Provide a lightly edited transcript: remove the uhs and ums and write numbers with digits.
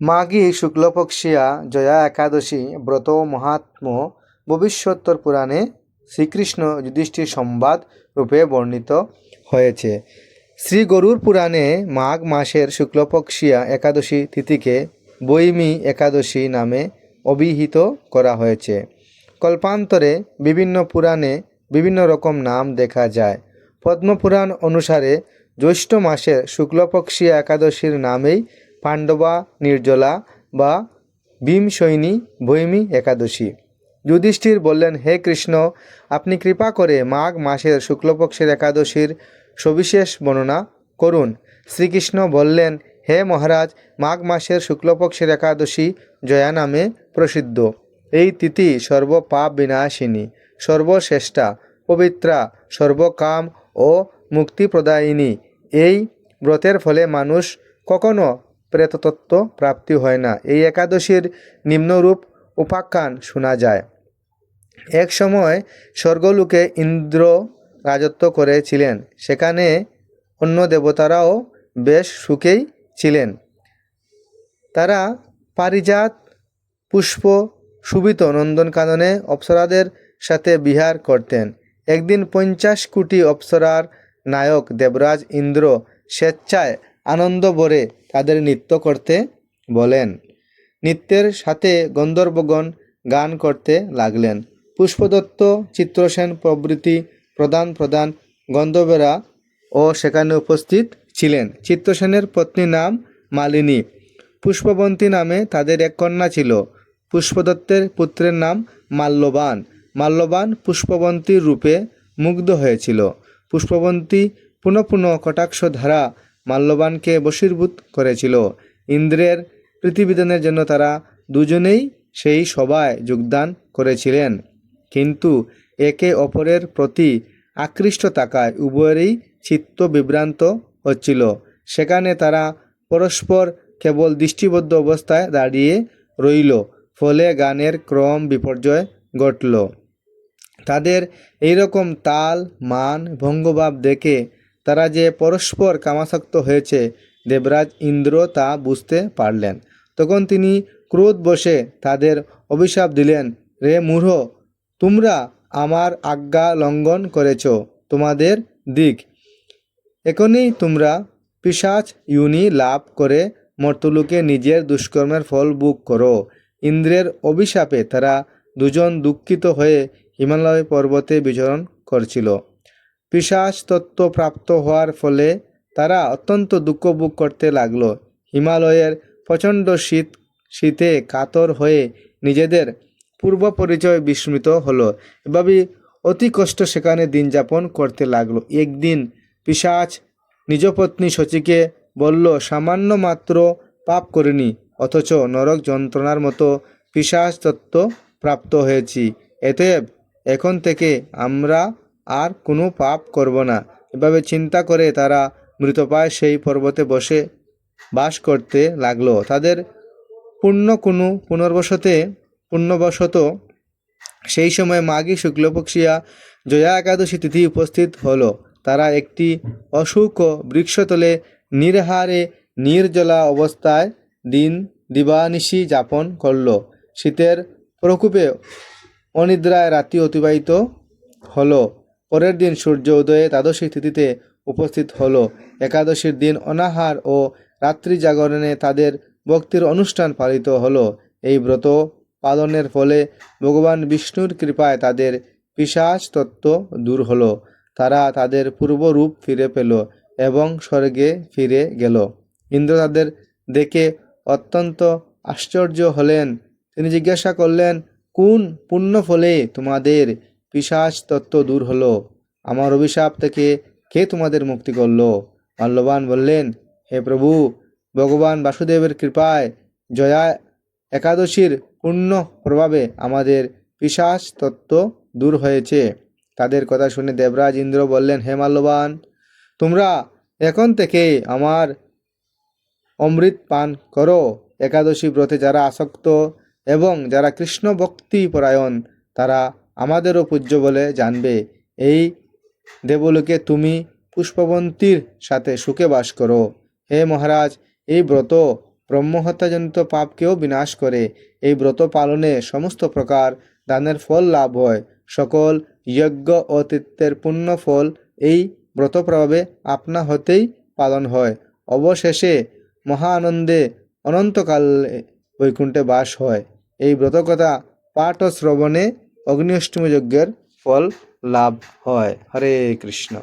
মাঘী শুক্লপক্ষিয়া জয়া একাদশী ব্রত মহাত্ম্য ভবিষ্যোত্তর পুরাণে শ্রীকৃষ্ণ যুধিষ্ঠির সংবাদ রূপে বর্ণিত হয়েছে। শ্রী গরুড় পুরাণে মাঘ মাসের শুক্লপক্ষিয়া একাদশী তিথিকে বৈমী একাদশী নামে অভিহিত করা হয়েছে। কল্পান্তরে বিভিন্ন পুরাণে বিভিন্ন রকম নাম দেখা যায়। পদ্মপুরাণ অনুসারে জ্যৈষ্ঠ মাসের শুক্লপক্ষিয়া একাদশীর নামেই পাণ্ডবা নির্জলা বা ভীমসৈনী বৈমী একাদশী। যুধিষ্ঠির বললেন, হে কৃষ্ণ, আপনি কৃপা করে মাঘ মাসের শুক্লপক্ষের একাদশীর সবিশেষ বর্ণনা করুন। শ্রীকৃষ্ণ বললেন, হে মহারাজ, মাঘ মাসের শুক্লপক্ষের একাদশী জয়া নামে প্রসিদ্ধ। এই তিথি সর্বপাপ বিনাশিনী, সর্বশ্রেষ্ঠা, পবিত্রা, সর্বকাম ও মুক্তিপ্রদায়িনী। এই ব্রতের ফলে মানুষ কখনো প্রেততত্ত্ব প্রাপ্তি হয় না। এই একাদশীর নিম্নরূপ উপাখ্যান শোনা যায়। এক সময় স্বর্গলোকে ইন্দ্র রাজত্ব করেছিলেন। সেখানে অন্য দেবতারাও বেশ সুখেই ছিলেন। তারা পারিজাত পুষ্প শোভিত নন্দনকাননে অপ্সরাদের সাথে বিহার করতেন। একদিন 50 কোটি অপ্সরার নায়ক দেবরাজ ইন্দ্র স্বেচ্ছায় আনন্দ ভরে তাদের নৃত্য করতে বলেন। নৃত্যের সাথে গন্ধর্বগণ গান করতে লাগলেন। পুষ্পদত্ত, চিত্রসেন প্রভৃতি প্রধান প্রধান গন্ধর্বেরা ও সেখানে উপস্থিত ছিলেন। চিত্রসেনের পত্নীর নাম মালিনী। পুষ্পবন্তী নামে তাদের এক কন্যা ছিল। পুষ্পদত্তের পুত্রের নাম মাল্যবান। মাল্যবান পুষ্পবন্তীর রূপে মুগ্ধ হয়েছিল। পুষ্পবন্তী পুনঃ পুনঃ কটাক্ষ ধারা মাল্যবানকে বশীভূত করেছিল। ইন্দ্রের প্রীতিবিধানের জন্য তারা দুজনেই সেই সভায় যোগদান করেছিলেন, কিন্তু একে অপরের প্রতি আকৃষ্ট থাকায় উভয়েরই চিত্ত বিভ্রান্ত হচ্ছিল। সেখানে তারা পরস্পর কেবল দৃষ্টিবদ্ধ অবস্থায় দাঁড়িয়ে রইল। ফলে গানের ক্রম বিপর্যয় ঘটল। তাদের এইরকম তাল, মান, ভঙ্গভাব দেখে তারা যে পরস্পর কামাসক্ত হয়েছে, দেবরাজ ইন্দ্র তা বুঝতে পারলেন। তখন তিনি ক্রোধবশে তাদের অভিশাপ দিলেন, রে মূঢ়, তোমরা আমার আজ্ঞা লঙ্ঘন করেছ। তোমাদের দিক এখনই তোমরা পিশাচ যোনি লাভ করে মর্ত্যলোকে নিজের দুষ্কর্মের ফল ভোগ করো। ইন্দ্রের অভিশাপে তারা দুজন দুঃখিত হয়ে হিমালয় পর্বতে বিচরণ করছিল। পিশাচ তত্ত্ব প্রাপ্ত হওয়ার ফলে তারা অত্যন্ত দুঃখ ভোগ করতে লাগল। হিমালয়ের প্রচণ্ড শীতে কাতর হয়ে নিজেদের পূর্ব পরিচয় বিস্মৃত হলো। এভাবে অতি কষ্ট সেখানে দিন যাপন করতে লাগলো। একদিন পিশাচ নিজ পত্নী শচীকে বলল, সামান্য মাত্র পাপ করিনি, অথচ নরক যন্ত্রণার মতো পিশাচ তত্ত্ব প্রাপ্ত হয়েছি। অতএব এখন থেকে আমরা আর কোনো পাপ করব না। এভাবে চিন্তা করে তারা মৃতপ্রায় সেই পর্বতে বসে বাস করতে লাগলো। তাদের পুণ্যবশত সেই সময় মাঘী শুক্লপক্ষিয়া জয়া একাদশী তিথি উপস্থিত হলো। তারা একটি অশুক বৃক্ষতলে নির্হারে নির্জলা অবস্থায় দিবানিশি যাপন করল। শীতের প্রকোপে অনিদ্রায় রাত্রি অতিবাহিত হলো। পরের দিন সূর্য উদয়ে দ্বাদশী তিথিতে উপস্থিত হলো। একাদশীর দিন অনাহার ও রাত্রি জাগরণে তাদের ভক্তির অনুষ্ঠান পালিত হলো। এই ব্রত পালনের ফলে ভগবান বিষ্ণুর কৃপায় তাদের পিশাচ তত্ত্ব দূর হলো। তারা তাদের পূর্বরূপ ফিরে পেল এবং স্বর্গে ফিরে গেল। ইন্দ্র তাদের দেখে অত্যন্ত আশ্চর্য হলেন। তিনি জিজ্ঞাসা করলেন, কোন পুণ্য ফলে তোমাদের পিশাচ তত্ত্ব দূর হলো? আমার অভিশাপ থেকে কে তোমাদের মুক্তি করল? মাল্যবান বললেন, হে প্রভু, ভগবান বাসুদেবের কৃপায় জয়া একাদশীর পুণ্য প্রভাবে আমাদের পিশাচ তত্ত্ব দূর হয়েছে। তাদের কথা শুনে দেবরাজ ইন্দ্র বললেন, হে মাল্যবান, তোমরা এখন থেকে আমার অমৃত পান করো। একাদশী ব্রতে যারা আসক্ত এবং যারা কৃষ্ণ ভক্তি পরায়ণ, তারা আমাদেরও পূজ্য বলে জানবে। এই দেবলোকে তুমি পুষ্পবন্তীর সাথে সুখে বাস করো। হে মহারাজ, এই ব্রত ব্রহ্মহত্যাজনিত পাপকেও বিনাশ করে। এই ব্রত পালনে সমস্ত প্রকার দানের ফল লাভ হয়। সকল যজ্ঞ ও তীর্থের পুণ্য ফল এই ব্রত প্রভাবে আপনা হতেই পালন হয়। অবশেষে মহা আনন্দে অনন্তকাল বৈকুণ্ঠে বাস হয়। এই ব্রতকথা পাঠ ও শ্রবণে অগ্নি অষ্টমী যজ্ঞের ফল লাভ হয়। হরে কৃষ্ণ।